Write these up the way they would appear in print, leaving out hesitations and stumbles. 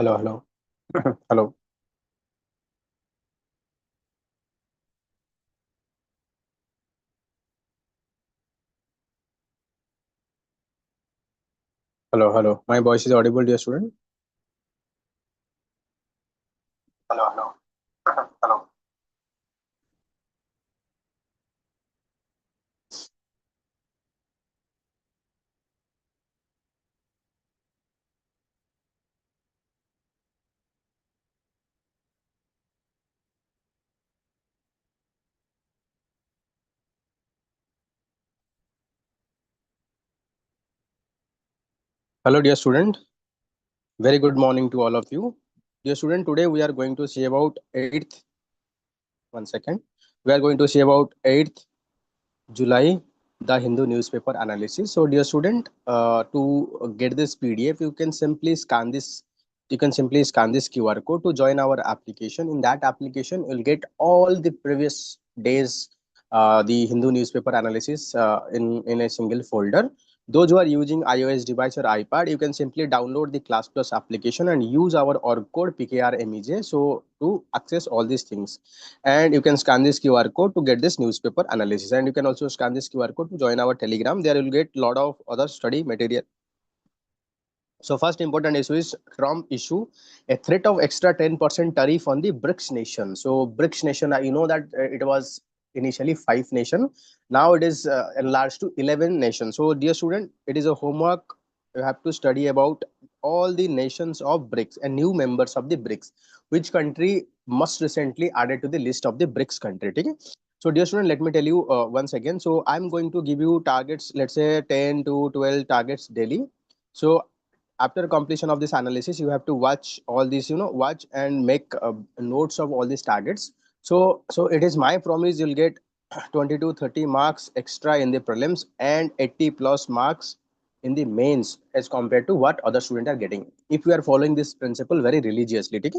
Hello, hello, hello, hello, hello. My voice is audible, dear student. Hello, hello, hello. Hello, dear student. Very good morning to all of you. Dear student, today we are going to see about 8th. One second. We are going to see about 8th July, the Hindu newspaper analysis. So, dear student, to get this PDF, you can simply scan this. You can simply scan this QR code to join our application. In that application, you'll get all the previous days, the Hindu newspaper analysis in a single folder. Those who are using iOS device or iPad, you can simply download the Class Plus application and use our org code PKRMEJ so to access all these things. And you can scan this QR code to get this newspaper analysis, and you can also scan this QR code to join our Telegram. There you'll get a lot of other study material. So first important issue is Trump issue a threat of extra 10% tariff on the BRICS nation. So BRICS nation, you know that it was initially 5 nation. Now it is enlarged to 11 nations. So dear student, it is a homework. You have to study about all the nations of BRICS and new members of the BRICS. Which country must recently added to the list of the BRICS country? Okay? So dear student, let me tell you once again. So I'm going to give you targets, let's say 10 to 12 targets daily. So after completion of this analysis, you have to watch all these, watch and make notes of all these targets. So it is my promise you'll get 20 to 30 marks extra in the prelims and 80 plus marks in the mains as compared to what other students are getting if we are following this principle very religiously. Okay?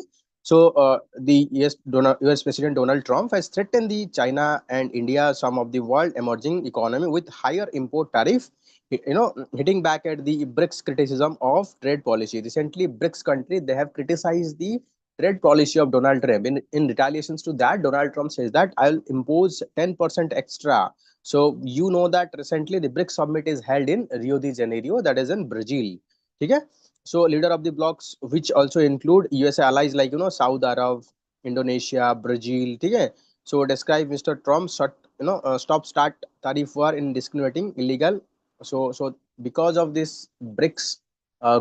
So the US President Donald Trump has threatened the China and India, some of the world emerging economy, with higher import tariff, hitting back at the BRICS criticism of trade policy. Recently, BRICS countries, they have criticized the trade policy of Donald Trump. In retaliations to that, Donald Trump says that I'll impose 10% extra. So you know that recently the BRICS summit is held in Rio de Janeiro, that is in Brazil. Okay? So leader of the blocs, which also include USA allies like Saudi Arab, Indonesia, Brazil. Okay? So describe Mr. Trump's stop start tariff war in discriminating illegal. So because of this BRICS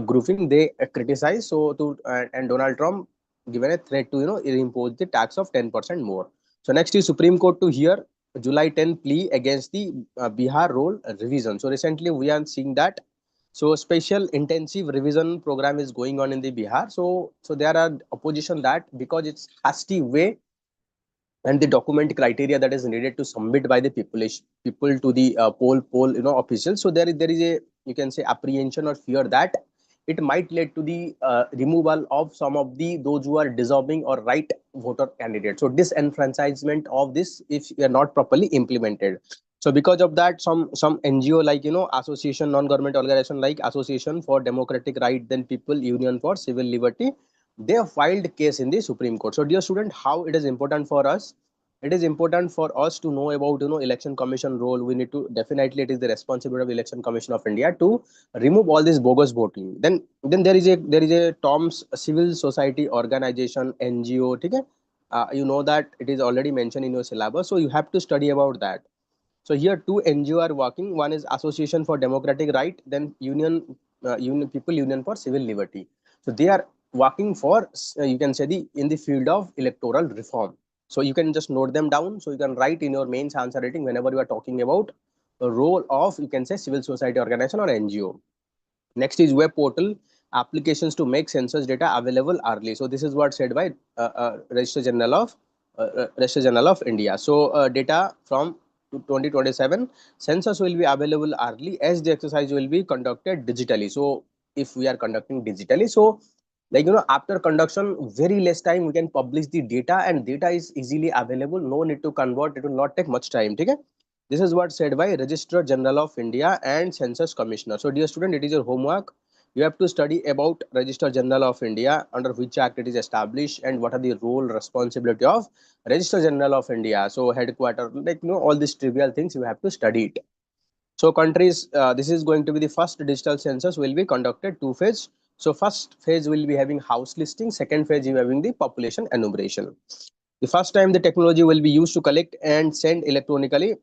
grouping, they criticize. So to and Donald Trump given a threat to impose the tax of 10% more. So next is Supreme Court to hear July 10 plea against the Bihar role revision. So recently we are seeing that. So special intensive revision program is going on in the Bihar. So there are opposition that because it's hasty way and the document criteria that is needed to submit by the people to the poll officials. So there is a, you can say, apprehension or fear that it might lead to the removal of some of the those who are deserving or right voter candidates. So disenfranchisement of this if you are not properly implemented. So because of that, some NGO like association, non-government organization like Association for Democratic Right, then People Union for Civil Liberty, they have filed case in the Supreme Court. So dear student, how it is important for us? It is important for us to know about election commission role. We need to, definitely it is the responsibility of Election Commission of India to remove all this bogus voting. Then there is a Tom's civil society organization, NGO. Okay? You know that it is already mentioned in your syllabus, so you have to study about that. So here two NGO are working. One is Association for Democratic Right, then People Union for Civil Liberty. So they are working for you can say the in the field of electoral reform. So you can just note them down. So you can write in your mains answer writing whenever you are talking about the role of, you can say, civil society organization or NGO. Next is web portal applications to make census data available early. So this is what said by Registrar General of India. So data from 2027 census will be available early as the exercise will be conducted digitally. So if we are conducting digitally, so like after conduction very less time we can publish the data, and data is easily available, no need to convert, it will not take much time. Okay? This is what said by Registrar General of India and Census Commissioner. So dear student, it is your homework. You have to study about Register General of India, under which act it is established, and what are the role, responsibility of Register General of India. So headquarter, like all these trivial things you have to study it. So countries, this is going to be the first digital census will be conducted two phase. So first phase will be having house listing, second phase you having the population enumeration. The first time the technology will be used to collect and send electronically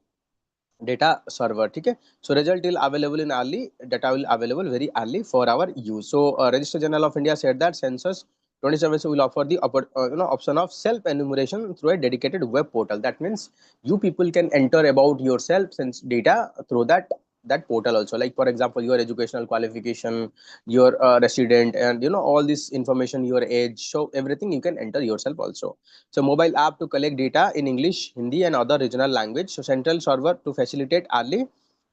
data server. Okay, so result will available in early, data will available very early for our use. So Register General of India said that census 27 will offer the option of self enumeration through a dedicated web portal. That means you people can enter about yourself since data through that portal also, like for example your educational qualification, your resident, and all this information, your age, so everything you can enter yourself also. So mobile app to collect data in English, Hindi, and other regional language. So central server to facilitate early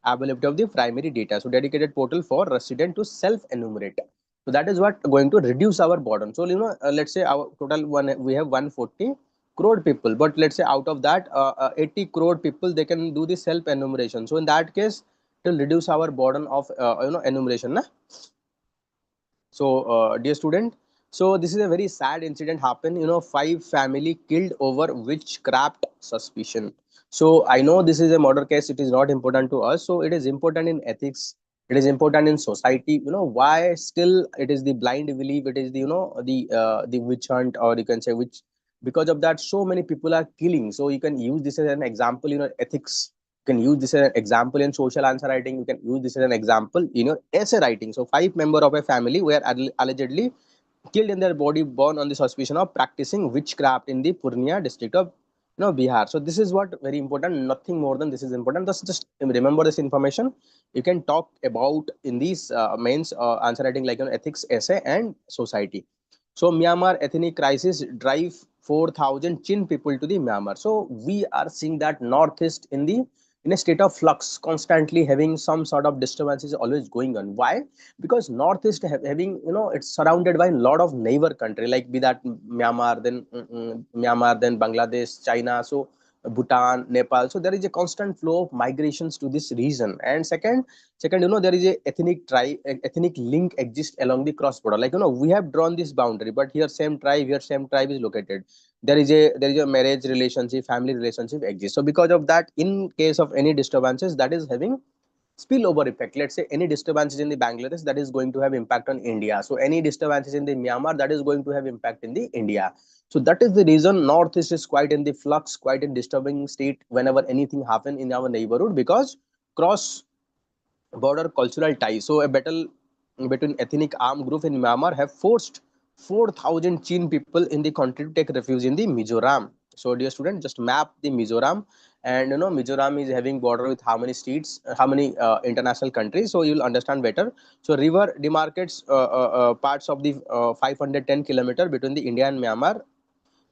availability of the primary data. So dedicated portal for resident to self enumerate. So that is what going to reduce our burden. So let's say our total one, we have 140 crore people, but let's say out of that 80 crore people they can do the self enumeration. So in that case it will reduce our burden of enumeration. Na? So, dear student, so this is a very sad incident happened. Five family killed over witchcraft suspicion. So I know this is a murder case. It is not important to us. So it is important in ethics. It is important in society. Why still it is the blind belief. It is the the witch hunt, or you can say witch. Because of that, so many people are killing. So you can use this as an example. Ethics. You can use this as an example in social answer writing. You can use this as an example in your essay writing. So five members of a family were allegedly killed in their body born on the suspicion of practicing witchcraft in the Purnia district of Bihar. So this is what very important. Nothing more than this is important. Just remember this information. You can talk about in these mains answer writing like ethics, essay, and society. So Myanmar ethnic crisis drive 4,000 Chin people to the Myanmar. So we are seeing that northeast in a state of flux, constantly having some sort of disturbances always going on. Why? Because northeast having it's surrounded by a lot of neighbor country, like be that Myanmar, then Myanmar, then Bangladesh, China, so Bhutan, Nepal. So there is a constant flow of migrations to this region. And second, there is a ethnic link exists along the cross border. Like we have drawn this boundary, but here same tribe is located. There is a marriage relationship, family relationship exists. So because of that, in case of any disturbances, that is having spillover effect. Let's say any disturbances in the Bangladesh, that is going to have impact on India. So any disturbances in the Myanmar, that is going to have impact in the India. So that is the reason northeast is quite in the flux, quite in disturbing state whenever anything happen in our neighborhood, because cross border cultural ties. So a battle between ethnic armed group in Myanmar have forced 4,000 Chin people in the country to take refuge in the Mizoram. So dear student, just map the Mizoram, and Mizoram is having border with how many states, how many international countries. So you'll understand better. So river demarcates parts of the 510 kilometer between the India and Myanmar.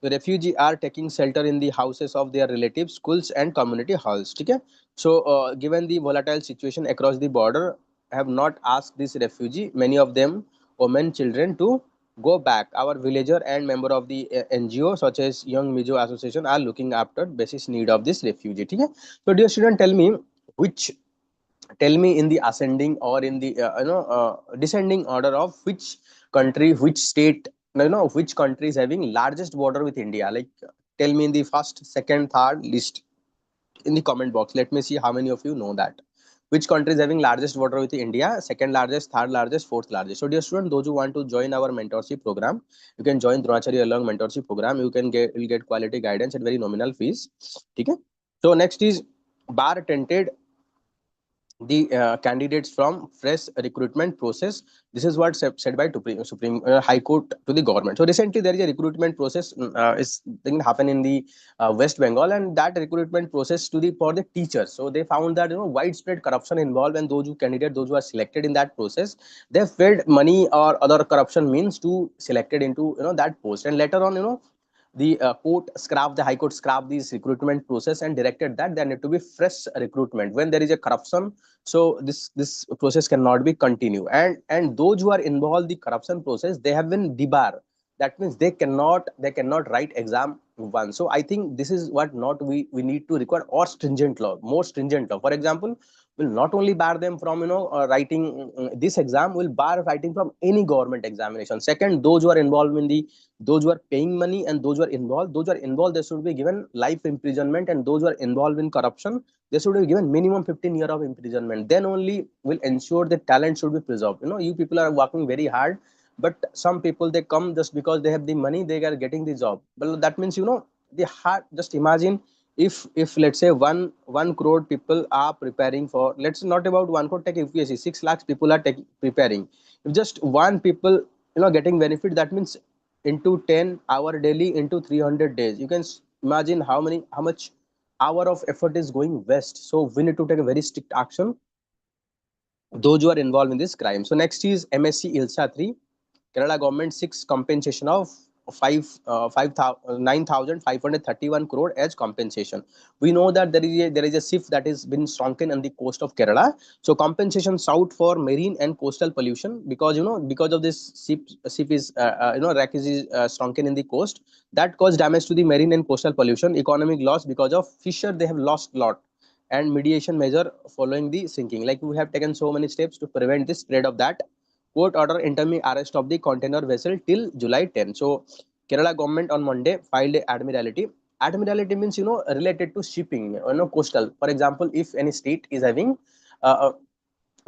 The refugees are taking shelter in the houses of their relatives, schools, and community halls. Okay? So, given the volatile situation across the border, have not asked this refugee, many of them women, children, to go back. Our villager and member of the NGO, such as Young Mizo Association, are looking after basic need of this refugee. Okay? So, dear student, which tell me in the ascending or in the descending order of which country, which state, which country is having largest border with India. Like tell me in the first, second, third list in the comment box. Let me see how many of you know that. Which country is having largest border with India, second largest, third largest, fourth largest. So dear student, those who want to join our mentorship program, you can join Dronacharya Along mentorship program. You'll get quality guidance at very nominal fees. Okay. So next is bar tented the candidates from fresh recruitment process. This is what said by Supreme High Court to the government. So recently there is a recruitment process is thing happen in the West Bengal, and that recruitment process to the for the teachers. So they found that widespread corruption involved, and those who are selected in that process, they paid money or other corruption means to selected into that post, and later on the high court scrapped this recruitment process and directed that there need to be fresh recruitment when there is a corruption. So this process cannot be continued, and those who are involved the corruption process, they have been debarred. That means they cannot write exam one. So I think this is what not we need to require, or stringent law, more stringent law. For example, will not only bar them from writing this exam, will bar writing from any government examination. Second, those who are involved in the those who are paying money and those who are involved, they should be given life imprisonment, and those who are involved in corruption, they should be given minimum 15 years of imprisonment. Then only will ensure that talent should be preserved. You people are working very hard, but some people, they come just because they have the money, they are getting the job. But that means the hard. Just imagine, if let's say one crore people are preparing for, let's not about 1 crore, take UPSC 6 lakhs people are preparing. If just one people getting benefit, that means into 10 hour daily into 300 days, you can imagine how much hour of effort is going west. So we need to take a very strict action those who are involved in this crime. So next is MSc ILSA 3. Kerala government seeks compensation of 9,531 crore as compensation. We know that there is a ship that has been sunken on the coast of Kerala. So compensation sought for marine and coastal pollution, because because of this ship is wreck is sunken in the coast, that caused damage to the marine and coastal pollution, economic loss because of fisher, they have lost lot, and mediation measure following the sinking. Like, we have taken so many steps to prevent the spread of that. Court order interim arrest of the container vessel till July 10. So Kerala government on Monday filed a admiralty. Admiralty means related to shipping, coastal. For example, if any state is having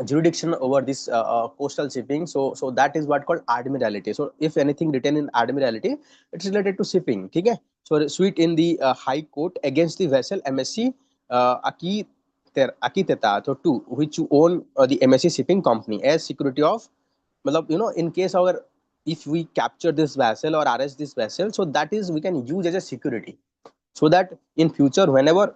jurisdiction over this coastal shipping, so that is what called admiralty. So if anything written in admiralty, it's related to shipping. Okay. So suit in the high court against the vessel MSc Akiteta, so two, which own the MSc shipping company as security of, in case our, if we capture this vessel or arrest this vessel, so that is we can use as a security, so that in future whenever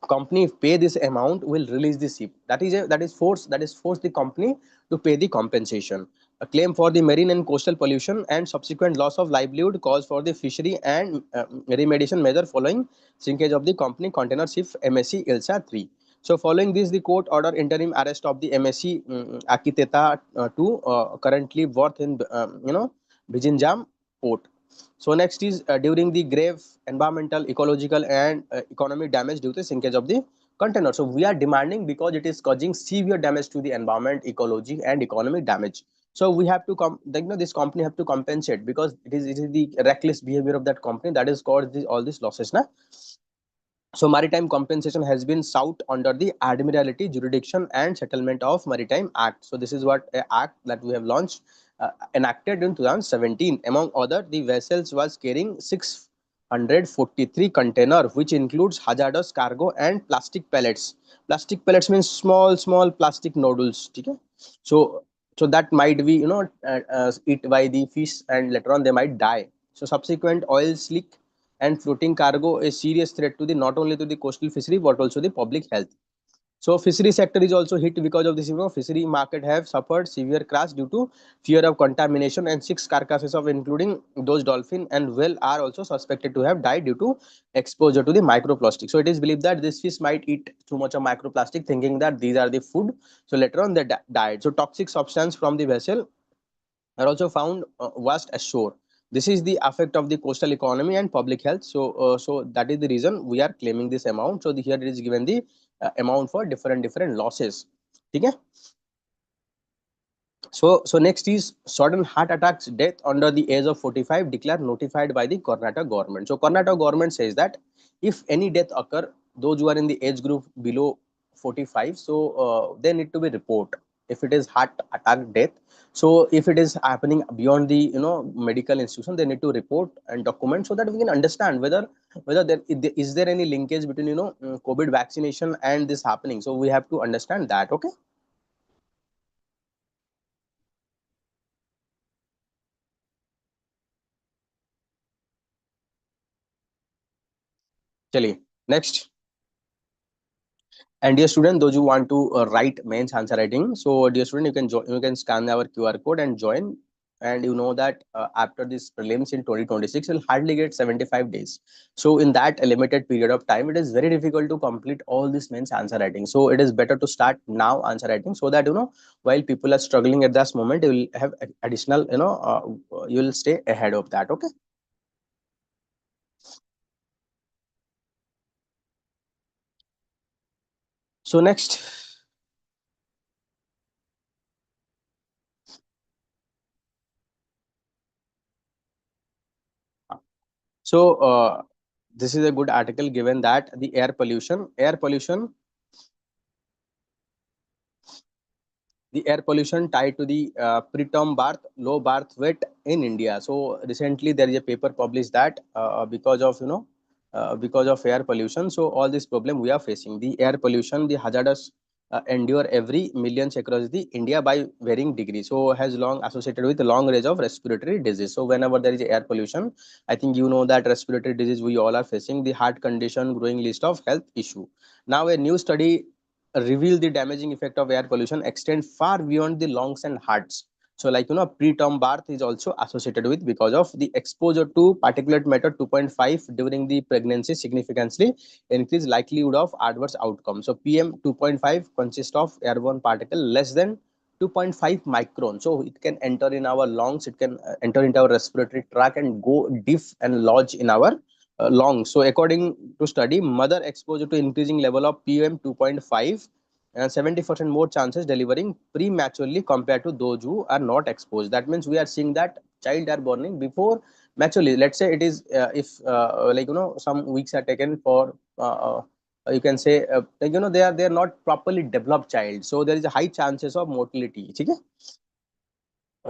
company pay this amount, will release the ship. That is force the company to pay the compensation. A claim for the marine and coastal pollution and subsequent loss of livelihood caused for the fishery, and remediation measure following sinkage of the company container ship MSc ILSA 3. So following this, the court order interim arrest of the MSc Akiteta to currently worth in Bijinjam port. So next is during the grave environmental, ecological, and economic damage due to sinkage of the container. So we are demanding because it is causing severe damage to the environment, ecology, and economic damage. So we have to this company have to compensate, because it is the reckless behavior of that company that has caused all these losses. Na? So maritime compensation has been sought under the Admiralty Jurisdiction and Settlement of Maritime Act. So this is what act that we have launched, enacted in 2017. Among other, the vessels was carrying 643 container, which includes hazardous cargo and plastic pellets. Plastic pellets means small plastic nodules. Okay? So that might be eat by the fish, and later on they might die. So subsequent oil slick and floating cargo a serious threat to the not only to the coastal fishery but also the public health. So fishery sector is also hit because of this. Fishery market have suffered severe crash due to fear of contamination, and 6 carcasses of including those dolphin and whale are also suspected to have died due to exposure to the microplastic. So it is believed that this fish might eat too much of microplastic, thinking that these are the food. So later on they died. So toxic substance from the vessel are also found washed ashore. This is the effect of the coastal economy and public health. So that is the reason we are claiming this amount. So here it is given the amount for different losses. Okay. So next is sudden heart attacks death under the age of 45 declared notified by the Karnataka government. So Karnataka government says that if any death occur, those who are in the age group below 45, so they need to be report if it is heart attack death. So if it is happening beyond the medical institution, they need to report and document, so that we can understand whether there is there any linkage between COVID vaccination and this happening. So we have to understand that. Okay. Chaliye. Next. And dear student, those who want to write mains answer writing, so dear student, you can scan our QR code and join. And you know that after this prelims in 2026, you'll hardly get 75 days. So in that limited period of time, it is very difficult to complete all this mains answer writing. So it is better to start now answer writing, so that while people are struggling at this moment, you will have additional you will stay ahead of that. Okay. So next. So this is a good article given that the air pollution tied to the preterm birth, low birth weight in India. So recently there is a paper published that because of air pollution, so all this problem we are facing. The air pollution, the hazardous endure every millions across the India by varying degree. So has long associated with long range of respiratory disease. So whenever there is air pollution, I think you know that respiratory disease we all are facing, the heart condition, growing list of health issue. Now a new study reveal the damaging effect of air pollution extend far beyond the lungs and hearts. So like preterm birth is also associated with because of the exposure to particulate matter 2.5 during the pregnancy significantly increase likelihood of adverse outcome. So PM 2.5 consists of airborne particle less than 2.5 micron. So it can enter in our lungs, it can enter into our respiratory tract and go deep and lodge in our lungs. So according to study, mother exposure to increasing level of PM 2.5 and 70% more chances delivering prematurely compared to those who are not exposed. That means we are seeing that child are born before maturely. Let's say it is if some weeks are taken for you can say they are not properly developed child, so there is a high chances of mortality. Okay?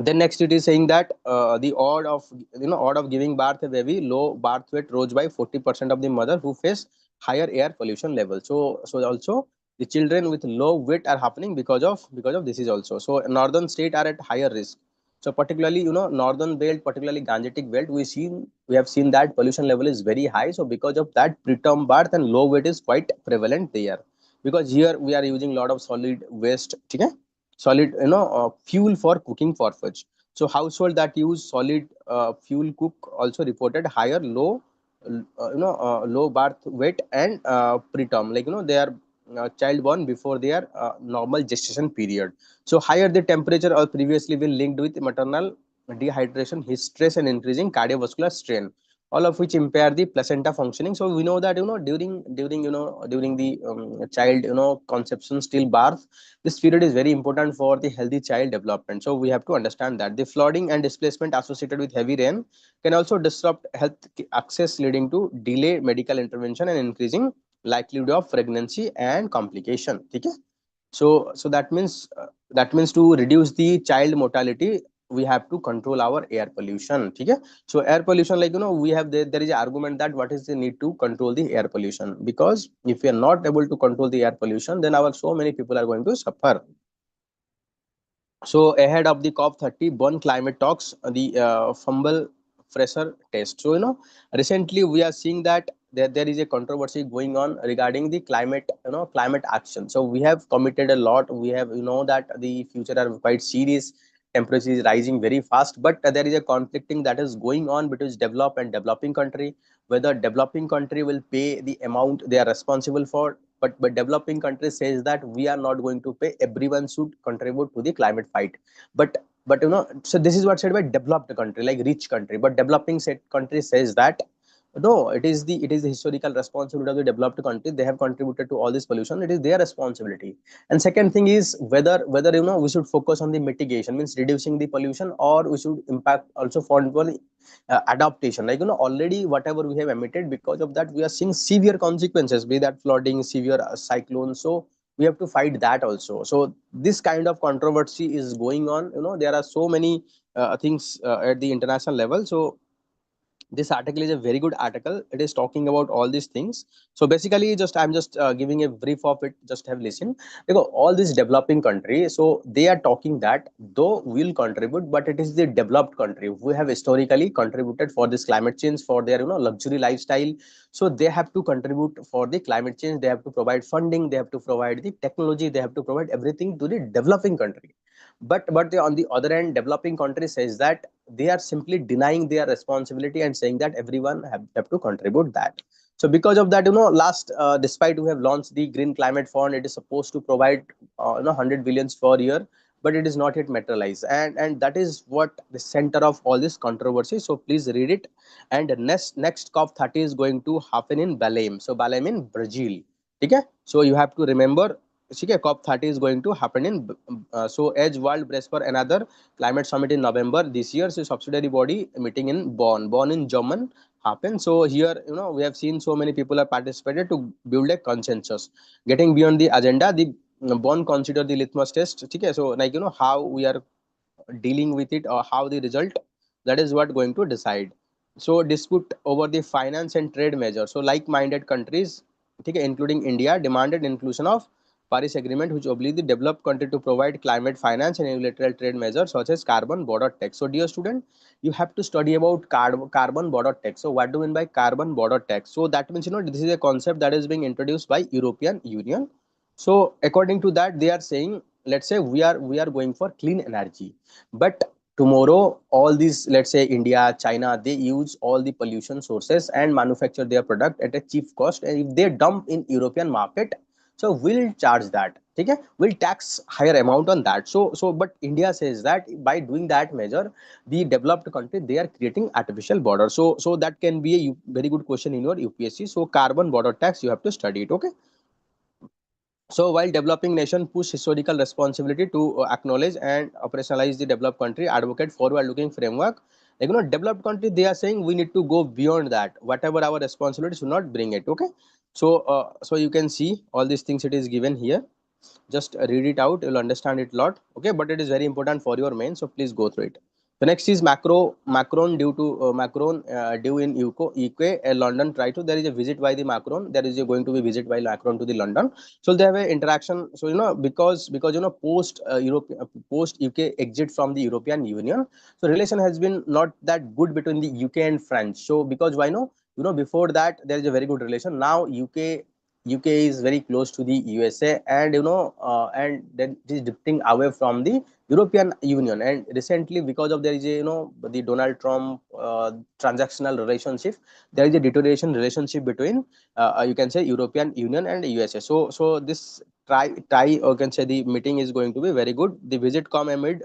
Then next it is saying that the odd of giving birth a baby low birth weight rose by 40% of the mother who face higher air pollution level. So also the children with low weight are happening because of this is also. So northern state are at higher risk. So particularly northern belt, particularly Gangetic belt, we have seen that pollution level is very high. So because of that, preterm birth and low weight is quite prevalent there, because here we are using a lot of solid waste. Okay? Solid fuel for cooking purpose. So household that use solid fuel cook also reported higher low birth weight and preterm, like they are child born before their normal gestation period. So higher the temperature or previously been linked with maternal dehydration, heat stress and increasing cardiovascular strain, all of which impair the placenta functioning. So we know that during the child conception till birth, this period is very important for the healthy child development. So we have to understand that the flooding and displacement associated with heavy rain can also disrupt health access, leading to delay medical intervention and increasing likelihood of pregnancy and complication. Okay? So that means to reduce the child mortality, we have to control our air pollution. Okay? So air pollution, we have there is an argument that what is the need to control the air pollution, because if we are not able to control the air pollution, then our so many people are going to suffer. So ahead of the COP30 Bonn climate talks, the fumble fresher test. So recently we are seeing that there is a controversy going on regarding the climate action. So we have committed a lot. We have that the future are quite serious. Temperature is rising very fast, but there is a conflicting that is going on between developed and developing country. Whether developing country will pay the amount they are responsible for, but developing countries says that we are not going to pay, everyone should contribute to the climate fight. But so this is what said by developed country, like rich country, but developing country says that no, it is the historical responsibility of the developed country. They have contributed to all this pollution, it is their responsibility. And second thing is whether we should focus on the mitigation, means reducing the pollution, or we should impact also for adaptation, like already whatever we have emitted, because of that we are seeing severe consequences, be that flooding, severe cyclones. So we have to fight that also. So this kind of controversy is going on. There are so many things at the international level. So this article is a very good article. It is talking about all these things. So basically I'm just giving a brief of it, just have listened. Because all these developing countries, so they are talking that though we'll contribute, but it is the developed country who have historically contributed for this climate change, for their luxury lifestyle. So they have to contribute for the climate change, they have to provide funding, they have to provide the technology, they have to provide everything to the developing country. But on the other end, developing country says that they are simply denying their responsibility and saying that everyone have to contribute that. So because of that, last despite we have launched the green climate fund, it is supposed to provide 100 billions per year, but it is not yet materialized, and that is what the center of all this controversy. So please read it. And next COP30 is going to happen in Belém. So Belém in Brazil. Okay? So you have to remember, okay, COP30 is going to happen in so as world brace for another climate summit in November this year. So subsidiary body meeting in Bonn in German, happen. So here, we have seen so many people have participated to build a consensus. Getting beyond the agenda, the bond consider the litmus test. Okay, so like how we are dealing with it or how the result, that is what going to decide. So dispute over the finance and trade measure. So like-minded countries, okay, including India, demanded inclusion of Paris Agreement, which obliged the developed country to provide climate finance and unilateral trade measures such as carbon border tax. So dear student, you have to study about carbon border tax. So what do you mean by carbon border tax? So that means this is a concept that is being introduced by European Union. So according to that, they are saying, let's say we are going for clean energy, but tomorrow all these, let's say India, China, they use all the pollution sources and manufacture their product at a cheap cost, and if they dump in European market, so we'll charge that. Okay, we'll tax higher amount on that. So but India says that by doing that measure, the developed country, they are creating artificial border. So that can be a very good question in your UPSC. So carbon border tax, you have to study it. Okay. So while developing nation push historical responsibility to acknowledge and operationalize the developed country, advocate forward-looking framework. Like developed country, they are saying we need to go beyond that. Whatever our responsibility, should not bring it. Okay. So you can see all these things it is given here. Just read it out, you'll understand it a lot. Okay, but it is very important for your main, so please go through it. The next is Macron due to Macron due in UK, London. Try to, there is a visit by the Macron. There is a going to be visit by Macron to the London. So they have an interaction. So because post Europe, post UK exit from the European Union, so relation has been not that good between the UK and France. So because why no, before that there is a very good relation. Now UK is very close to the USA, and and then it is drifting away from the European Union. And recently, because of there is a the Donald Trump transactional relationship, there is a deterioration relationship between you can say European Union and USA. So this try or can say the meeting is going to be very good. The visit come amid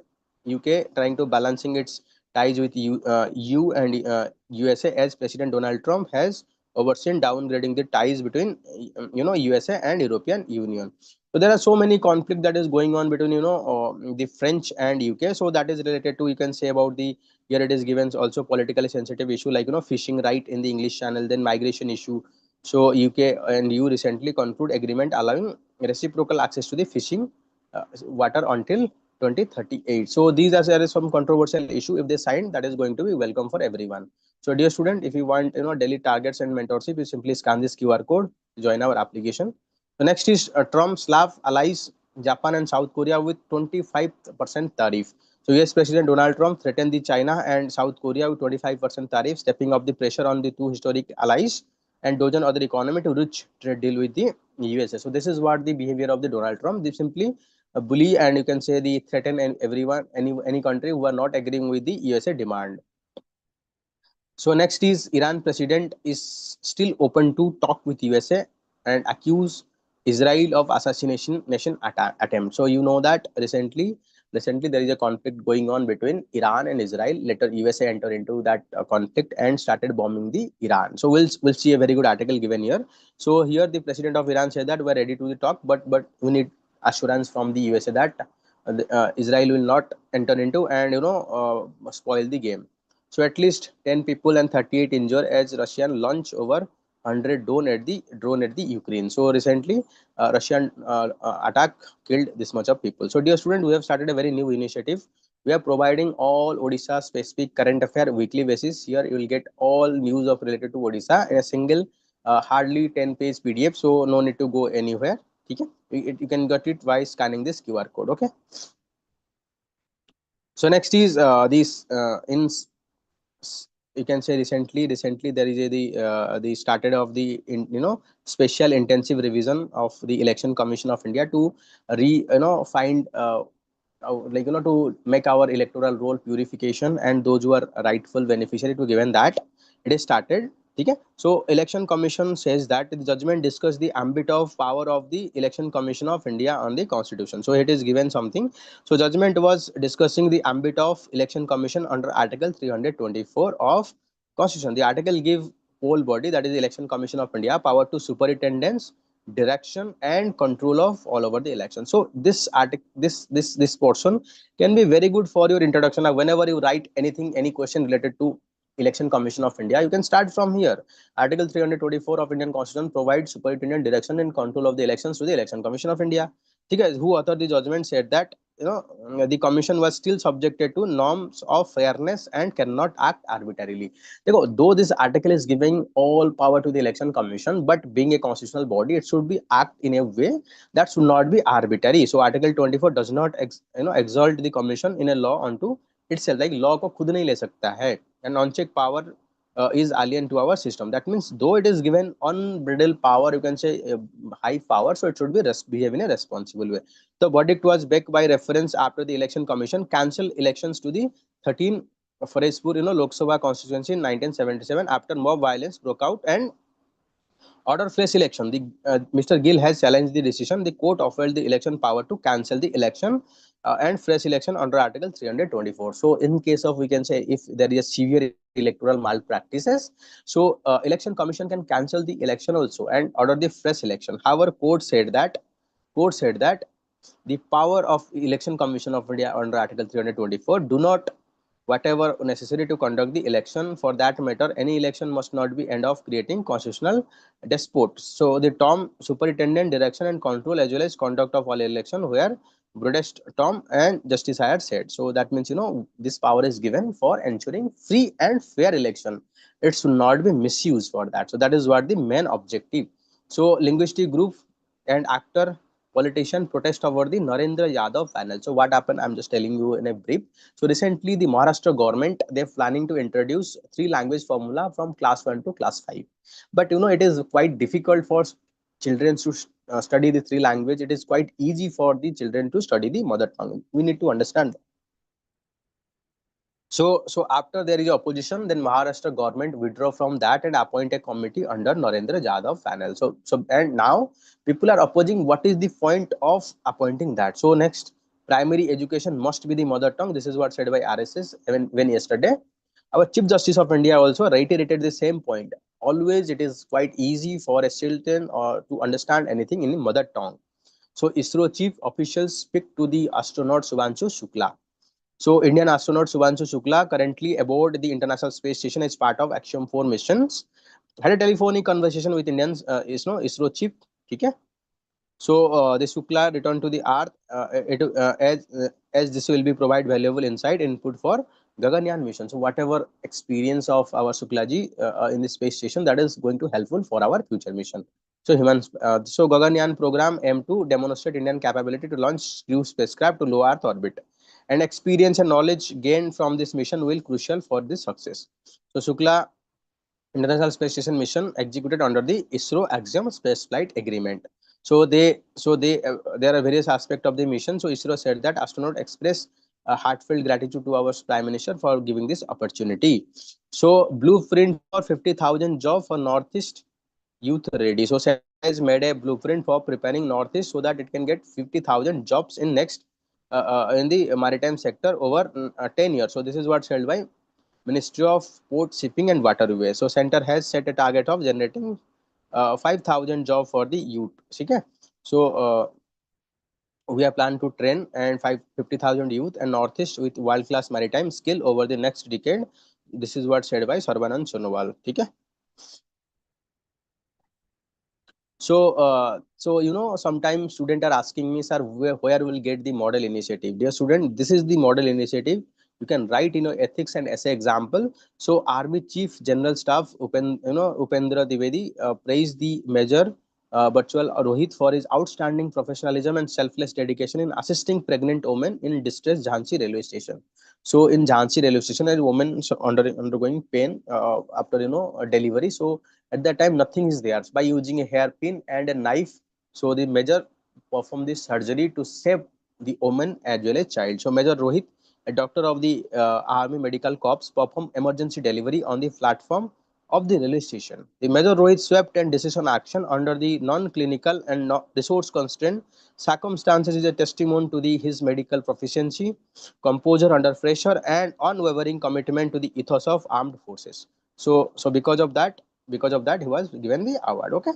UK trying to balancing its ties with EU and USA, as President Donald Trump has overseen downgrading the ties between USA and European Union. So there are so many conflict that is going on between the French and UK. So that is related to, you can say about the, here it is given also politically sensitive issue like fishing right in the English Channel, then migration issue. So UK and EU recently conclude agreement allowing reciprocal access to the fishing water until 2038. So these are some controversial issue. If they sign, that is going to be welcome for everyone. So dear student, if you want daily targets and mentorship, you simply scan this QR code, join our application. The next is Trump slap allies Japan and South Korea with 25% tariff. So US President Donald Trump threatened the China and South Korea with 25% tariff, stepping up the pressure on the two historic allies and dozen other economy to reach trade deal with the USA. So this is what the behavior of the Donald Trump. They simply bully, and you can say the threaten and everyone, any country who are not agreeing with the USA demand. So next is Iran president is still open to talk with USA and accuse Israel of assassination nation attempt. So you know that recently there is a conflict going on between Iran and Israel. Later USA entered into that conflict and started bombing the Iran. So we'll see a very good article given here. So here the president of Iran said that we're ready to talk, but we need assurance from the USA that Israel will not enter into and spoil the game. So at least 10 people and 38 injured as Russian launch over 100 drone at the Ukraine. So recently, Russian attack killed this much of people. So dear student, we have started a very new initiative. We are providing all Odisha specific current affair weekly basis. Here you will get all news of related to Odisha in a single hardly 10-page PDF. So no need to go anywhere. Okay? You can get it by scanning this QR code. Okay. So next is this in you can say recently there is the started of the special intensive revision of the Election Commission of India to find to make our electoral roll purification, and those who are rightful beneficiary to given that it is started. Okay. So Election Commission says that the judgment discuss the ambit of power of the Election Commission of India on the Constitution. So it is given something. So judgment was discussing the ambit of Election Commission under Article 324 of Constitution. The article give whole body, that is the Election Commission of India, power to superintendence, direction and control of all over the election. So this article, this portion can be very good for your introduction. Whenever you write anything, any question related to Election Commission of India. You can start from here. Article 324 of Indian Constitution provides superintendent direction and control of the elections to the Election Commission of India. Okay, who authored the judgment said that the commission was still subjected to norms of fairness and cannot act arbitrarily. Though this article is giving all power to the Election Commission, but being a constitutional body, it should be act in a way that should not be arbitrary. So Article 24 does not exalt the commission in a law onto itself. Like law को खुद नहीं ले सकता है, and non-check power is alien to our system. That means though it is given unbridled power, you can say high power, so it should be behave in a responsible way. The verdict was backed by reference after the election commission cancelled elections to the 13 Firezpur Lok Sabha constituency in 1977 after mob violence broke out and order fresh election. Mr. Gill has challenged the decision. The court offered the election power to cancel the election and fresh election under Article 324. So, in case of, we can say, if there is a severe electoral malpractices, so election commission can cancel the election also and order the fresh election. However, court said that the power of Election Commission of India under Article 324 do not whatever necessary to conduct the election. For that matter, any election must not be end of creating constitutional despot. So the term superintendent direction and control as well as conduct of all election where broadest term and justice had said. So that means this power is given for ensuring free and fair election. It should not be misused for that. So that is what the main objective. So linguistic group and actor politician protest over the Narendra Yadav panel. So what happened? I'm just telling you in a brief. So recently, the Maharashtra government, they're planning to introduce 3 language formula from class 1 to class 5. But it is quite difficult for children to study the 3 language. It is quite easy for the children to study the mother tongue. We need to understand that. So after there is opposition, then Maharashtra government withdraw from that and appoint a committee under Narendra Yadav panel. So and now people are opposing. What is the point of appointing that? So next, primary education must be the mother tongue. This is what said by RSS when yesterday. Our Chief Justice of India also reiterated the same point. Always it is quite easy for a children or to understand anything in the mother tongue. So ISRO chief officials speak to the astronaut Subhanshu Shukla. So Indian astronaut Subhanshu Shukla, currently aboard the International Space Station as part of Axiom 4 missions, had a telephonic conversation with Indian ISRO chief. Okay? So the Shukla returned to the Earth as this will be provide valuable insight input for Gaganyaan mission. So whatever experience of our Shukla ji in the space station, that is going to helpful for our future mission. So so Gaganyaan program aim to demonstrate Indian capability to launch crew spacecraft to low Earth orbit, and experience and knowledge gained from this mission will crucial for this success. So Shukla International Space Station mission executed under the ISRO Axiom Space Flight Agreement. There are various aspects of the mission. So ISRO said that astronaut expressed heartfelt gratitude to our Prime Minister for giving this opportunity. So blueprint for 50,000 job for Northeast youth ready. So Centre has made a blueprint for preparing Northeast so that it can get 50,000 jobs in next in the maritime sector over 10 years. So this is what said by Ministry of Port, Shipping and Waterways. So Center has set a target of generating 5,000 jobs for the youth. Okay? So we are planned to train and 50,000 youth and Northeast with world-class maritime skill over the next decade. This is what said by Sarvanand Sonowal. Okay? So sometimes students are asking me, sir, where will get the model initiative? Dear student, this is the model initiative. You can write ethics and essay example. So Army Chief General Staff Upendra Dwivedi praised the Major Virtual Rohit for his outstanding professionalism and selfless dedication in assisting pregnant women in distress Jhansi railway station. So in Jhansi railway station, a woman undergoing pain after delivery. So at that time, nothing is there. By using a hairpin and a knife, so the Major performed this surgery to save the woman as well as child. So Major Rohit, a doctor of the Army Medical Corps, performed emergency delivery on the platform of the railway station. The Major Rohit swept and decision action under the non-clinical and resource constraint circumstances is a testimony to his medical proficiency, composure under pressure, and unwavering commitment to the ethos of armed forces. So because of that, he was given the award. Okay.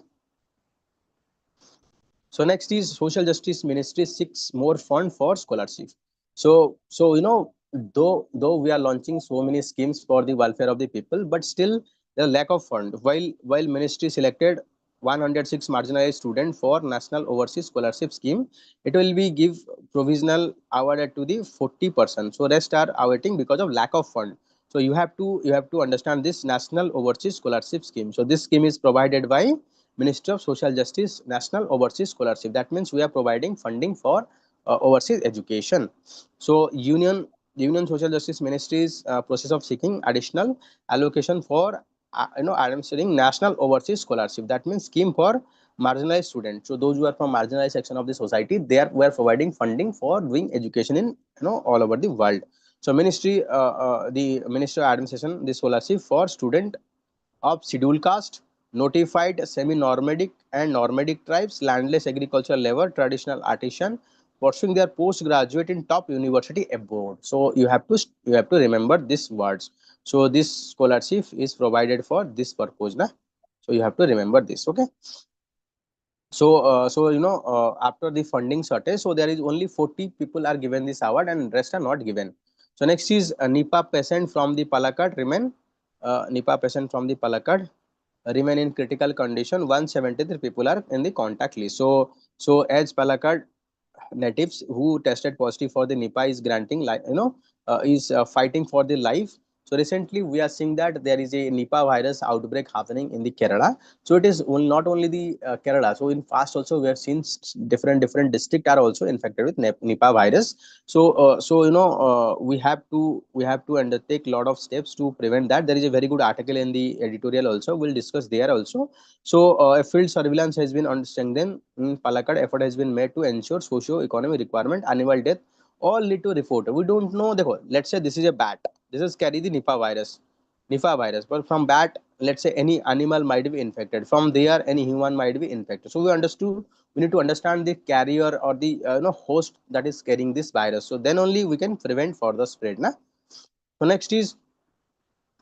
So next is Social Justice Ministry seeks more fund for scholarship. So though we are launching so many schemes for the welfare of the people, but still the lack of fund. While ministry selected 106 marginalized students for national overseas scholarship scheme, it will be give provisional awarded to the 40%. So rest are awaiting because of lack of fund. So you have to understand this national overseas scholarship scheme. So this scheme is provided by Ministry of Social Justice National Overseas Scholarship. That means we are providing funding for overseas education. So Union Social Justice Ministry's process of seeking additional allocation for administering national overseas scholarship. That means scheme for marginalized students. So those who are from marginalized section of the society, they are we are providing funding for doing education in all over the world. So the Ministry of Administration this scholarship for student of scheduled caste, notified semi-nomadic and nomadic tribes, landless agricultural labor, traditional artisan, pursuing their postgraduate in top university abroad. So you have to remember these words. So this scholarship is provided for this purpose, na? So you have to remember this. Okay. So after the funding shortage, so there is only 40 people are given this award and rest are not given. So next is Nipah patient from the Palakkad Nipah patient from the Palakkad remain in critical condition. 173 people are in the contact list. So as Palakkad natives who tested positive for the Nipah is granting is fighting for the life. So recently we are seeing that there is a Nipah virus outbreak happening in the Kerala. So it is not only the Kerala. So in past also we have seen different district are also infected with Nipah virus. So we have to undertake a lot of steps to prevent that. There is a very good article in the editorial also. We'll discuss there also. So a field surveillance has been strengthened in Palakkad. Effort has been made to ensure socio-economic requirement, animal death, all lead to report. We don't know. Let's say this is a bat. This is carry the Nipah virus. Nipah virus. But from bat, let's say any animal might be infected. From there, any human might be infected. So we need to understand the carrier or the host that is carrying this virus. So then only we can prevent further spread. Na? So next is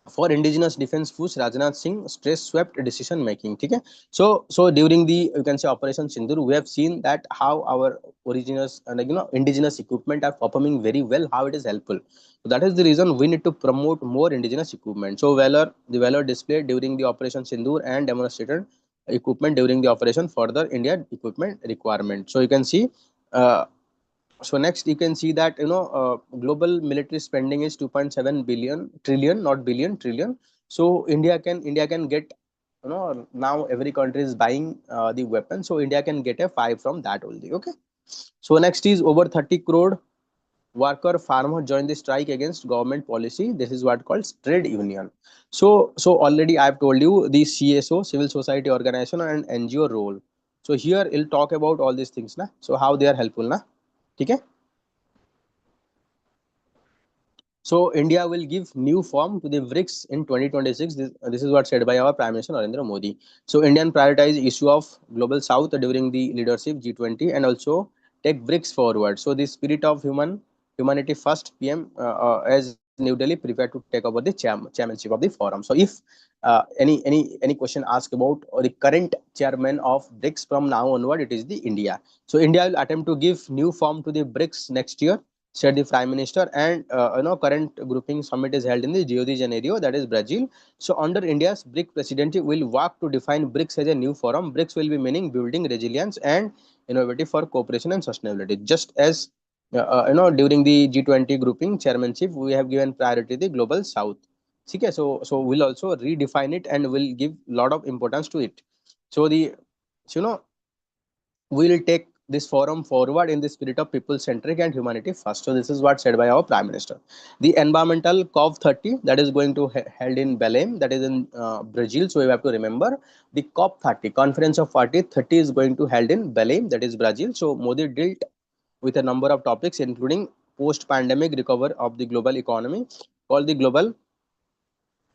for indigenous defense force Rajnath Singh stress swept decision making. Okay. So during the you can say Operation Sindur, we have seen that how our originals and indigenous equipment are performing very well, how it is helpful. So that is the reason we need to promote more indigenous equipment. So the valor displayed during the Operation Sindur and demonstrated equipment during the operation further India equipment requirement. So you can see uh, so next you can see that global military spending is 2.7 billion trillion, not billion, trillion. So India can get now every country is buying the weapon, so India can get a 5 from that only. Okay. So next is over 30 crore worker farmer join the strike against government policy. This is what called trade union. So already I have told you the CSO, civil society organization, and NGO role. So here we'll talk about all these things na. So how they are helpful na. Okay. So India will give new form to the BRICS in 2026. This is what said by our Prime Minister Narendra Modi. So Indian prioritize issue of global South during the leadership G20 and also take BRICS forward. So the spirit of humanity first PM as New Delhi prepared to take over the chairmanship of the forum. So if any question asked about the current chairman of BRICS from now onward, it is the India. So India will attempt to give new form to the BRICS next year, said the Prime Minister. And current grouping summit is held in the Rio de Janeiro, that is Brazil. So under India's BRIC presidency, will work to define BRICS as a new forum. BRICS will be meaning building resilience and innovative for cooperation and sustainability. Just as during the G20 grouping chairmanship, we have given priority to the global South. Okay, so we'll also redefine it and we'll give lot of importance to it. So we will take this forum forward in the spirit of people centric and humanity first. So this is what said by our Prime Minister. The environmental COP30 that is going to held in Belém, that is in Brazil. So you have to remember the COP30 conference of party 30 is going to held in Belém, that is Brazil. So Modi dealt with a number of topics including post pandemic recovery of the global economy, called the global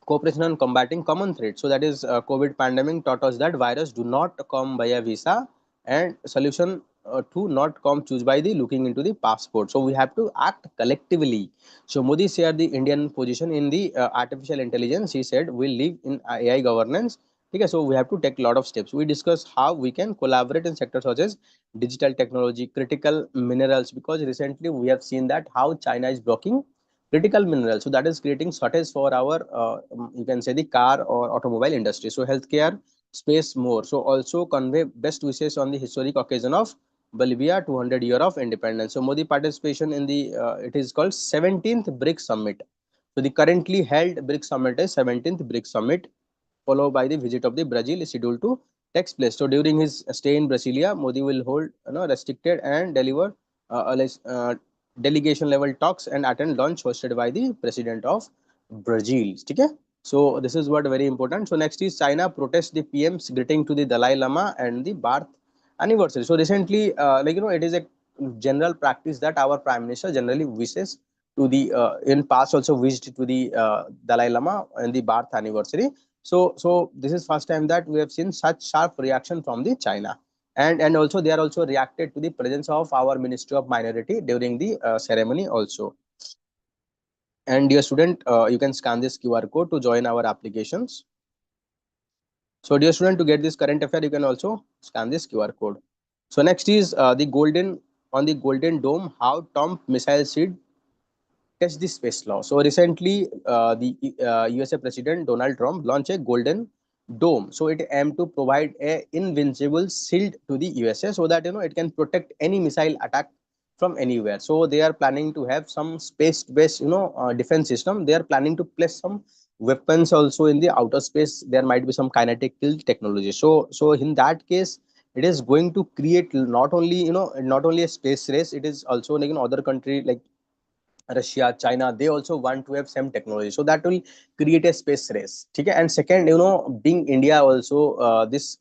cooperation on combating common threats. So that is COVID pandemic taught us that virus do not come by a visa, and solution to not come choose by the looking into the passport. So we have to act collectively. So Modi shared the Indian position in the artificial intelligence. He said we live in AI governance. Okay, so we have to take a lot of steps. We discuss how we can collaborate in sectors such as digital technology, critical minerals, because recently we have seen that how China is blocking critical minerals. So that is creating shortage for our you can say the car or automobile industry. So healthcare space more. So also convey best wishes on the historic occasion of Bolivia 200 year of independence. So Modi participation in the it is called 17th BRICS Summit. So the currently held BRICS Summit is 17th BRICS Summit, followed by the visit of the Brazil is scheduled to takes place. So during his stay in Brasilia, Modi will hold restricted and deliver delegation level talks and attend lunch hosted by the president of Brazil. Okay? So this is what very important. So next is China protests the PM's greeting to the Dalai Lama and the birth anniversary. So recently, it is a general practice that our prime minister generally wishes to the in past also wished to the Dalai Lama and the birth anniversary. So this is first time that we have seen such sharp reaction from the China, and also they are also reacted to the presence of our Ministry of Minority during the ceremony also. And dear student, you can scan this QR code to join our applications. So dear student, to get this current affair, you can also scan this QR code. So next is the Golden Dome, how Trump missile seed test the space law. So recently, the USA President Donald Trump launched a Golden Dome. So it aimed to provide a invincible shield to the USA so that it can protect any missile attack from anywhere. So they are planning to have some space-based defense system. They are planning to place some weapons also in the outer space. There might be some kinetic kill technology. So in that case, it is going to create not only not only a space race. It is also like other country like Russia, China, they also want to have same technology. So that will create a space race. Okay? And second, being India also, this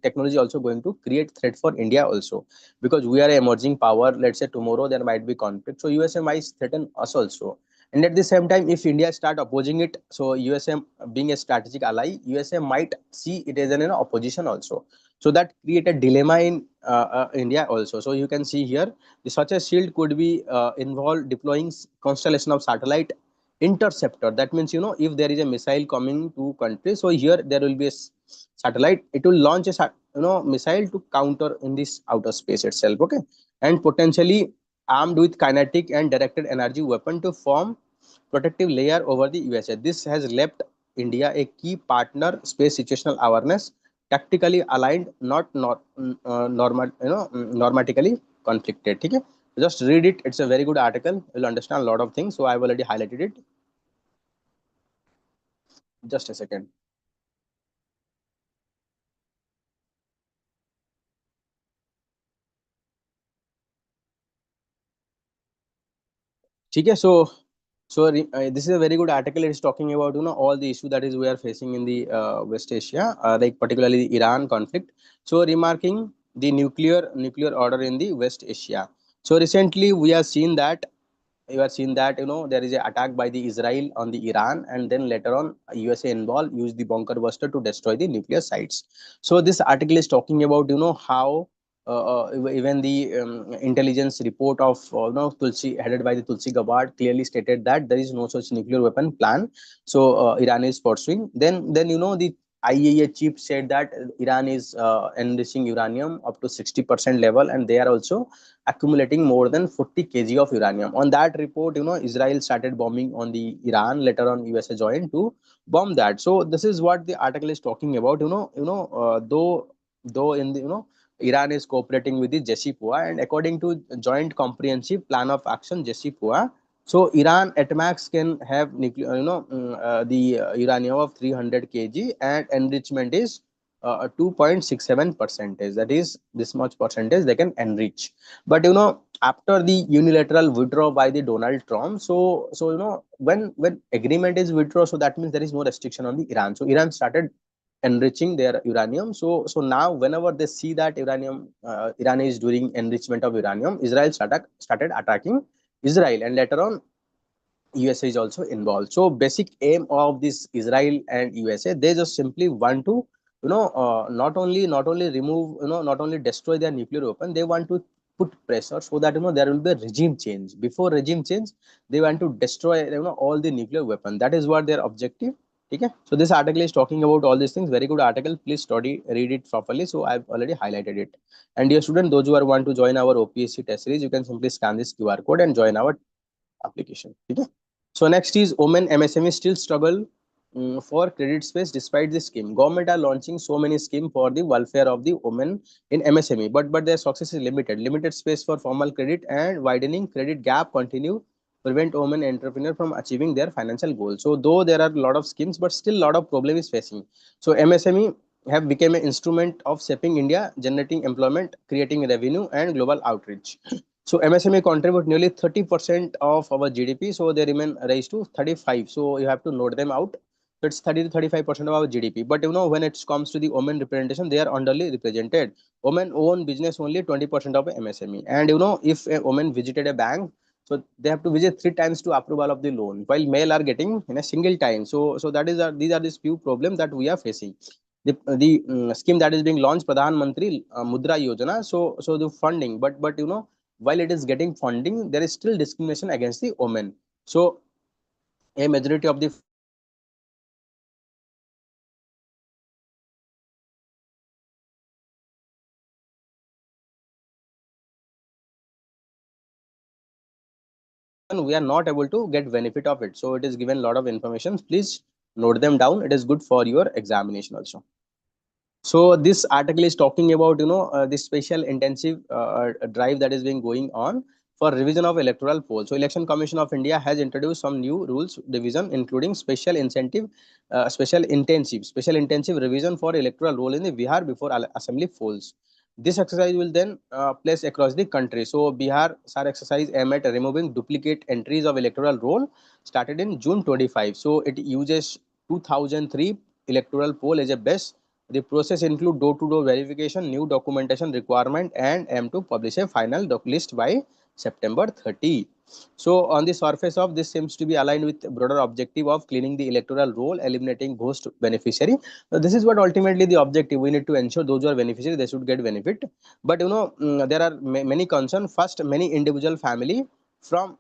technology also going to create threat for India also, because we are an emerging power. Let's say tomorrow there might be conflict. So USA might threaten us also. And at the same time, if India start opposing it, so USA being a strategic ally, USA might see it as an opposition also. So that create a dilemma in India also. So you can see here such a shield could be involved deploying constellation of satellite interceptor. That means if there is a missile coming to country, so here there will be a satellite. It will launch a missile to counter in this outer space itself. Okay, and potentially armed with kinetic and directed energy weapon to form protective layer over the USA. This has left India a key partner space situational awareness, tactically aligned, not normal, normatically conflicted. Okay, just read it. It's a very good article. You'll understand a lot of things. So I've already highlighted it. Just a second. Okay, so this is a very good article. It's talking about all the issue that is we are facing in the West Asia, like particularly the Iran conflict. So remarking the nuclear order in the West Asia. So recently we have seen that there is an attack by the Israel on the Iran, and then later on USA involved used the bunker buster to destroy the nuclear sites. So this article is talking about how even the intelligence report of Tulsi headed by the Tulsi Gabbard clearly stated that there is no such nuclear weapon plan. So Iran is pursuing. Then the IAEA chief said that Iran is enriching uranium up to 60% level, and they are also accumulating more than 40 kg of uranium. On that report, Israel started bombing on the Iran. Later on, USA joined to bomb that. So this is what the article is talking about. Though in the Iran is cooperating with the JCPOA, and according to Joint Comprehensive Plan of Action JCPOA, so Iran at max can have nuclear, the uranium of 300 kg, and enrichment is 2.67 percentage. That is this much percentage they can enrich. But after the unilateral withdrawal by the Donald Trump, so when agreement is withdraw, so that means there is no restriction on the Iran. So Iran started enriching their uranium. So now whenever they see that Iran is doing enrichment of uranium, Israel started attacking Israel, and later on USA is also involved. So basic aim of this Israel and USA, they just simply want to not only remove, not only destroy their nuclear weapon, they want to put pressure so that there will be a regime change. Before regime change, they want to destroy all the nuclear weapon. That is what their objective. Okay, so this article is talking about all these things. Very good article. Please study, read it properly. So I've already highlighted it. And dear student, those who are want to join our OPSC test series, you can simply scan this QR code and join our application. Okay. So next is women MSME still struggle for credit space despite the scheme. Government are launching so many schemes for the welfare of the women in MSME, but their success is limited. Limited space for formal credit and widening credit gap continue prevent women entrepreneur from achieving their financial goals. So though there are a lot of schemes, but still a lot of problem is facing. So MSME have become an instrument of shaping India, generating employment, creating revenue, and global outreach. So MSME contribute nearly 30% of our GDP. So they remain raised to 35. So you have to note them out. So it's 30 to 35% of our GDP. But when it comes to the women representation, they are underly represented. Women own business only 20% of MSME. And if a woman visited a bank, so they have to visit 3 times to approval of the loan, while male are getting in a single time. So that is these are these few problems that we are facing. The scheme that is being launched, Pradhan Mantri Mudra Yojana. So the funding, but while it is getting funding, there is still discrimination against the women. So a majority of the funding that is being given to the women, but we are not able to get benefit of it. So it is given a lot of information. Please note them down. It is good for your examination also. So this article is talking about this special intensive drive that is being going on for revision of electoral poll. So Election Commission of India has introduced some new rules revision, including special intensive revision for electoral roll in the Bihar before assembly polls. This exercise will then place across the country. So Bihar SAR exercise aimed at removing duplicate entries of electoral roll started in June 25. So it uses 2003 electoral poll as a base. The process include door-to-door verification, new documentation requirement, and aim to publish a final list by September 30. So on the surface of this seems to be aligned with broader objective of cleaning the electoral roll, eliminating ghost beneficiary. So this is what ultimately the objective. We need to ensure those who are beneficiary, they should get benefit. But there are many concerns. First, many individual family from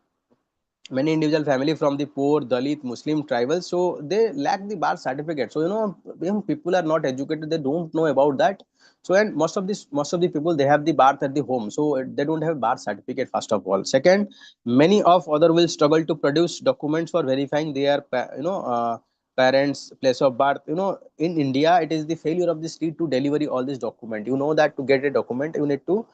the poor, Dalit, Muslim, tribal, so they lack the bar certificate. So young people are not educated, they don't know about that. So and most of the people, they have the birth at the home, so they don't have bar certificate. First of all, second, many of other will struggle to produce documents for verifying their parents place of birth. In India, it is the failure of the state to deliver all this document. That to get a document, you need to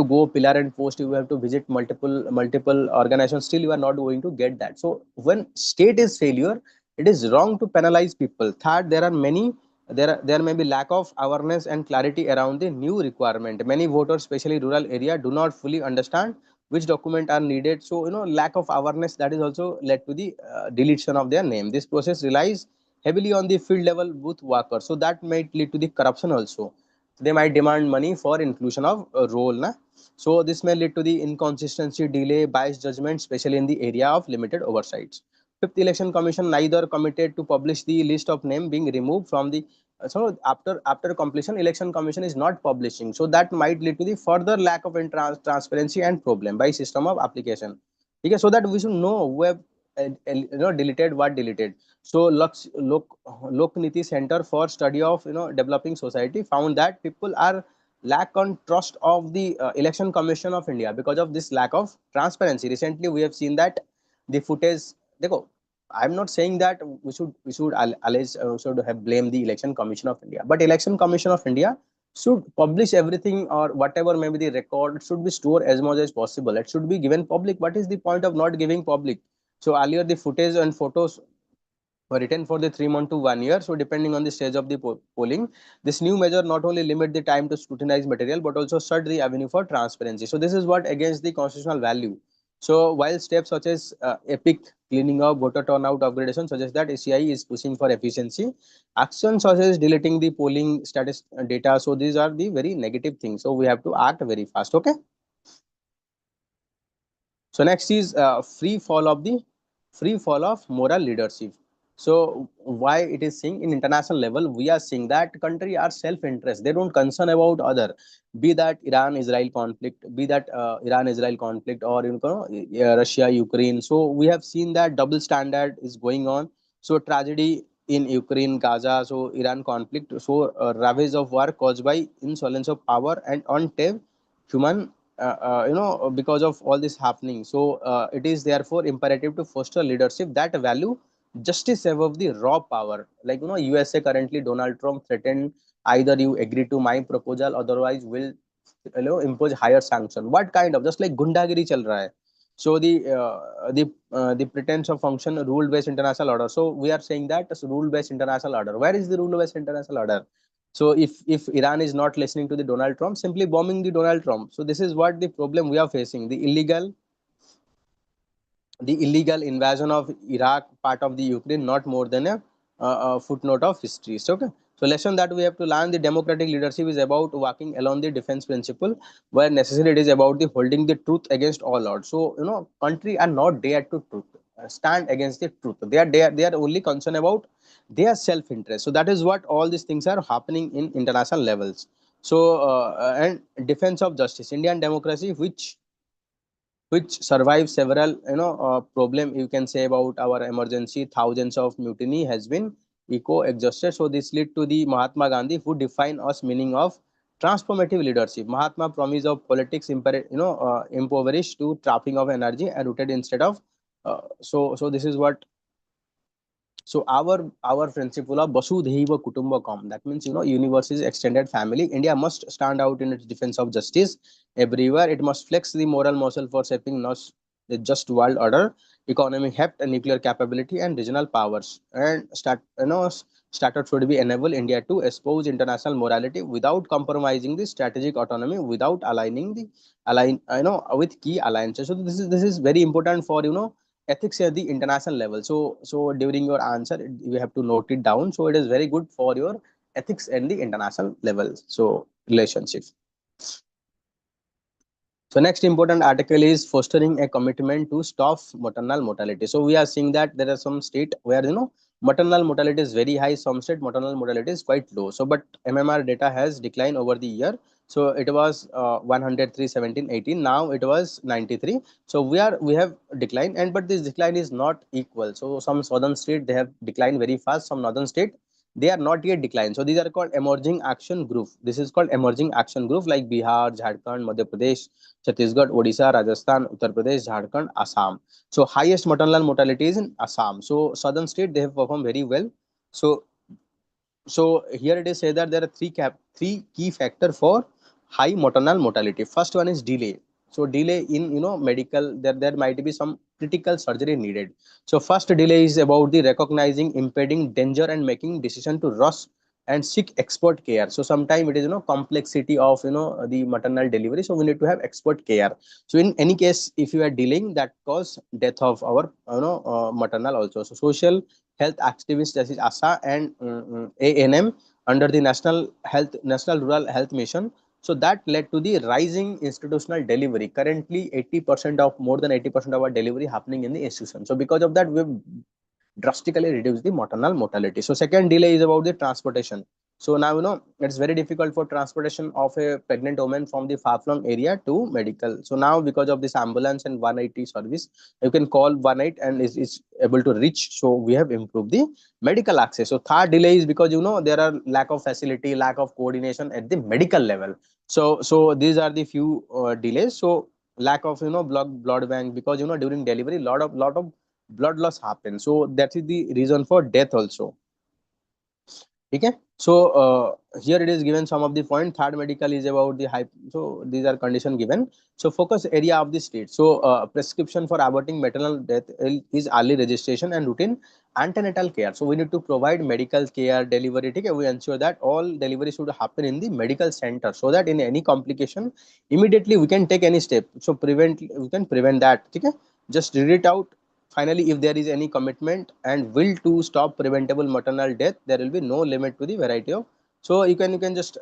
go pillar and post, you have to visit multiple organizations, still you are not going to get that. So when state is failure, it is wrong to penalize people. Third, there may be lack of awareness and clarity around the new requirement. Many voters, especially rural area, do not fully understand which document are needed. So lack of awareness, that is also led to the deletion of their name. This process relies heavily on the field level booth workers, so that might lead to the corruption also. They might demand money for inclusion of role na? So this may lead to the inconsistency, delay, biased judgment, especially in the area of limited oversights. Fifth, election commission neither committed to publish the list of name being removed from the so after completion, election commission is not publishing, so that might lead to the further lack of transparency and problem by system of application. Okay, so that we should know who have deleted what deleted. So Lok Niti Center for Study of Developing Society found that people are lack on trust of the Election Commission of India because of this lack of transparency. Recently, we have seen that the footage. Dekho, I'm not saying that we should have blamed the Election Commission of India, but Election Commission of India should publish everything, or whatever maybe the record should be stored as much as possible. It should be given public. What is the point of not giving public? So earlier the footage and photos were written for the 3 months to 1 year. So depending on the stage of the polling, this new measure not only limit the time to scrutinize material, but also shut the avenue for transparency. So this is what against the constitutional value. So while steps such as epic cleaning up, voter turnout upgradation suggest that ACI is pushing for efficiency, actions such as deleting the polling status data. So these are the very negative things. So we have to act very fast. Okay. So next is free fall of moral leadership. So why it is saying in international level, we are seeing that country are self-interest. They don't concern about other, be that Iran-Israel conflict, be that Iran-Israel conflict, or Russia-Ukraine. So we have seen that double standard is going on. So tragedy in Ukraine, Gaza, so Iran conflict, so ravage of war caused by insolence of power and untamed human because of all this happening. So it is therefore imperative to foster leadership that value justice above the raw power. Like USA currently, Donald Trump threatened, either you agree to my proposal, otherwise will impose higher sanction. What kind of, just like gundagiri chal raha hai. So the pretense of function rule based international order. So we are saying that rule based international order. Where is the rule based international order? So if Iran is not listening to the Donald Trump, simply bombing the Donald Trump. So this is what the problem we are facing. The illegal invasion of Iraq, part of the Ukraine, not more than a footnote of history. So, okay. So lesson that we have to learn: the democratic leadership is about walking along the defense principle, where necessary it is about the holding the truth against all odds. So country are not there to truth, stand against the truth. They are only concerned about their self interest. So that is what all these things are happening in international levels. So and defense of justice, Indian democracy, which survived several problem, you can say, about our emergency, thousands of mutiny has been eco exhausted. So this led to the Mahatma Gandhi, who defined us meaning of transformative leadership. Mahatma promise of politics impoverished to trapping of energy and rooted instead of so this is what. So our principle of Vasudhaiva Kutumbakam, that means universe is extended family. India must stand out in its defense of justice everywhere. It must flex the moral muscle for shaping not the just world order, economic heft, and nuclear capability, and regional powers. And status should be enable India to espouse international morality without compromising the strategic autonomy, without aligning the align with key alliances. So this is very important for ethics at the international level. So during your answer, you have to note it down. So it is very good for your ethics and the international level. So relationship. So next important article is fostering a commitment to stop maternal mortality. So we are seeing that there are some state where maternal mortality is very high, some state maternal mortality is quite low. So but MMR data has declined over the year. So it was 103, 17, 18. Now it was 93. So we have declined, and but this decline is not equal. So some southern state they have declined very fast. Some northern state they are not yet declined. So these are called emerging action group. This is called emerging action group, like Bihar, Jharkhand, Madhya Pradesh, Chhattisgarh, Odisha, Rajasthan, Uttar Pradesh, Jharkhand, Assam. So highest maternal mortality is in Assam. So southern state they have performed very well. So here it is said that there are three key factor for high maternal mortality. First one is delay. So delay in medical, there might be some critical surgery needed. So first delay is about the recognizing impending danger and making decision to rush and seek expert care. So sometimes it is complexity of the maternal delivery, so we need to have expert care. So in any case, if you are delaying, that cause death of our maternal also. So social health activists, that is ASA and ANM, under the National Rural Health Mission. So that led to the rising institutional delivery. Currently, 80% of more than 80% of our delivery happening in the institution. So because of that, we've drastically reduce the maternal mortality. So second delay is about the transportation. So now it's very difficult for transportation of a pregnant woman from the far-flung area to medical. So now because of this ambulance and 180 service, you can call 18 and is able to reach. So we have improved the medical access. So third delay is because there are lack of facility, lack of coordination at the medical level. So these are the few delays. So lack of blood bank, because during delivery lot of blood loss happens. So that is the reason for death also. Okay. So here it is given some of the point. Third medical is about the hype. So these are condition given. So focus area of the state. So prescription for aborting maternal death is early registration and routine antenatal care. So we need to provide medical care, delivery. Okay, we ensure that all delivery should happen in the medical center, so that in any complication immediately we can take any step. So we can prevent that. Okay, just read it out. Finally, if there is any commitment and will to stop preventable maternal death, there will be no limit to the variety of. So you can just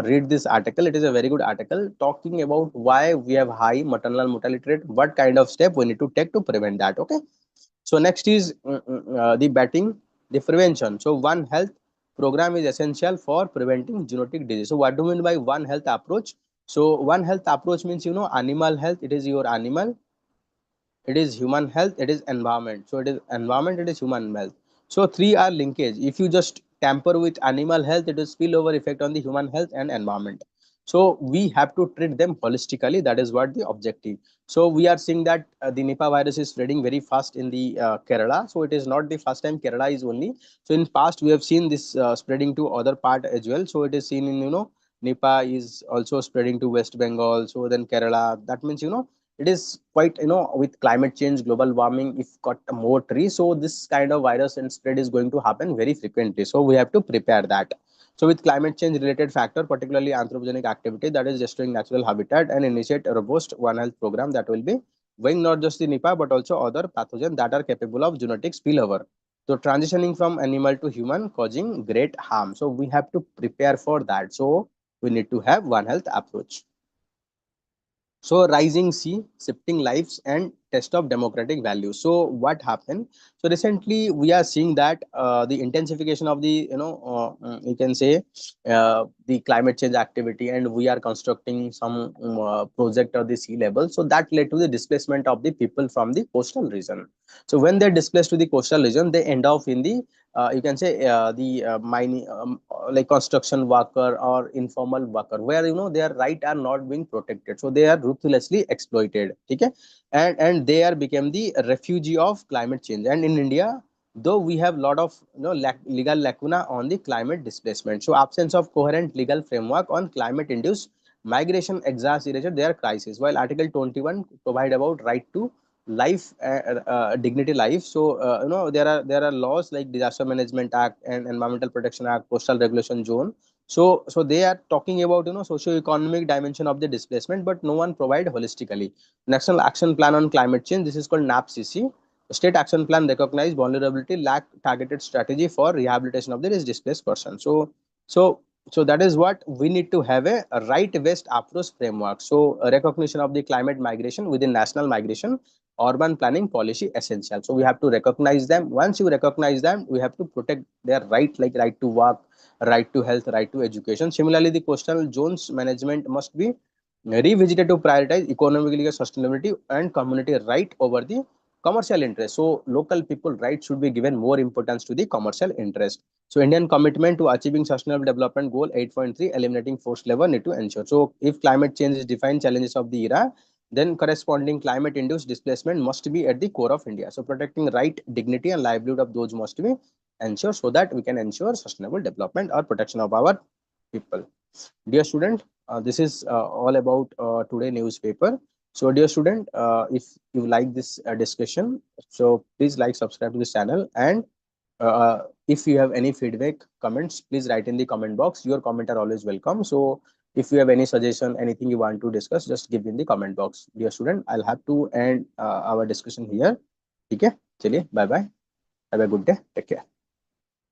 read this article. It is a very good article talking about why we have high maternal mortality rate, what kind of step we need to take to prevent that. Okay. So next is the batting, the prevention. So One Health program is essential for preventing genetic disease. So what do you mean by One Health approach? So One Health approach means animal health. It is your animal, it is human health, it is environment. So it is environment, it is human health. So three are linkage. If you just tamper with animal health, it will spill over effect on the human health and environment. So we have to treat them holistically. That is what the objective. So we are seeing that the Nipah virus is spreading very fast in the Kerala. So it is not the first time Kerala is only. So in past we have seen this spreading to other part as well. So it is seen in, Nipah is also spreading to West Bengal. So then Kerala. That means, it is quite, with climate change, global warming, if got more trees, so this kind of virus and spread is going to happen very frequently. So we have to prepare that. So with climate change related factor, particularly anthropogenic activity that is destroying natural habitat, and initiate a robust One Health program that will be weighing not just the Nipah but also other pathogens that are capable of genetic spillover. So transitioning from animal to human causing great harm. So we have to prepare for that. So we need to have One Health approach. So rising sea, shifting lives, and test of democratic values. So what happened? So recently we are seeing that the intensification of the, you can say, the climate change activity, and we are constructing some project of the sea level. So that led to the displacement of the people from the coastal region. So when they're displaced to the coastal region, they end up in the, you can say, the mining, like construction worker or informal worker, where, their right are not being protected, so they are ruthlessly exploited. Okay, and they are become the refugee of climate change. And in India, though we have lot of, legal lacuna on the climate displacement, so absence of coherent legal framework on climate induced migration exacerbated their crisis, while article 21 provide about right to life, dignity life. So there are laws like Disaster Management Act and Environmental Protection Act, Coastal Regulation Zone. So they are talking about, socio-economic dimension of the displacement, but no one provide holistically. National Action Plan on Climate Change, this is called NAPCC. State action plan recognize vulnerability, lack targeted strategy for rehabilitation of the displaced person. So that is what we need to have, a right based approach framework. So a recognition of the climate migration within national migration urban planning policy essential. So we have to recognize them. Once you recognize them, we have to protect their right, like right to work, right to health, right to education. Similarly, the coastal zones management must be revisited to prioritize economically sustainability and community right over the commercial interest. So local people rights should be given more importance to the commercial interest. So Indian commitment to achieving sustainable development goal 8.3, eliminating forced labor, need to ensure. So if climate change is defined challenges of the era, then corresponding climate induced displacement must be at the core of India. So protecting right, dignity, and livelihood of those must be ensured, so that we can ensure sustainable development or protection of our people. Dear student, this is all about today newspaper. So dear student, if you like this discussion, so please like, subscribe to this channel, and if you have any feedback, comments, please write in the comment box. Your comment are always welcome. So if you have any suggestion, anything you want to discuss, just give in the comment box. Dear student, I'll have to end our discussion here. Okay, chaliye, bye bye. Have a good day. Take care.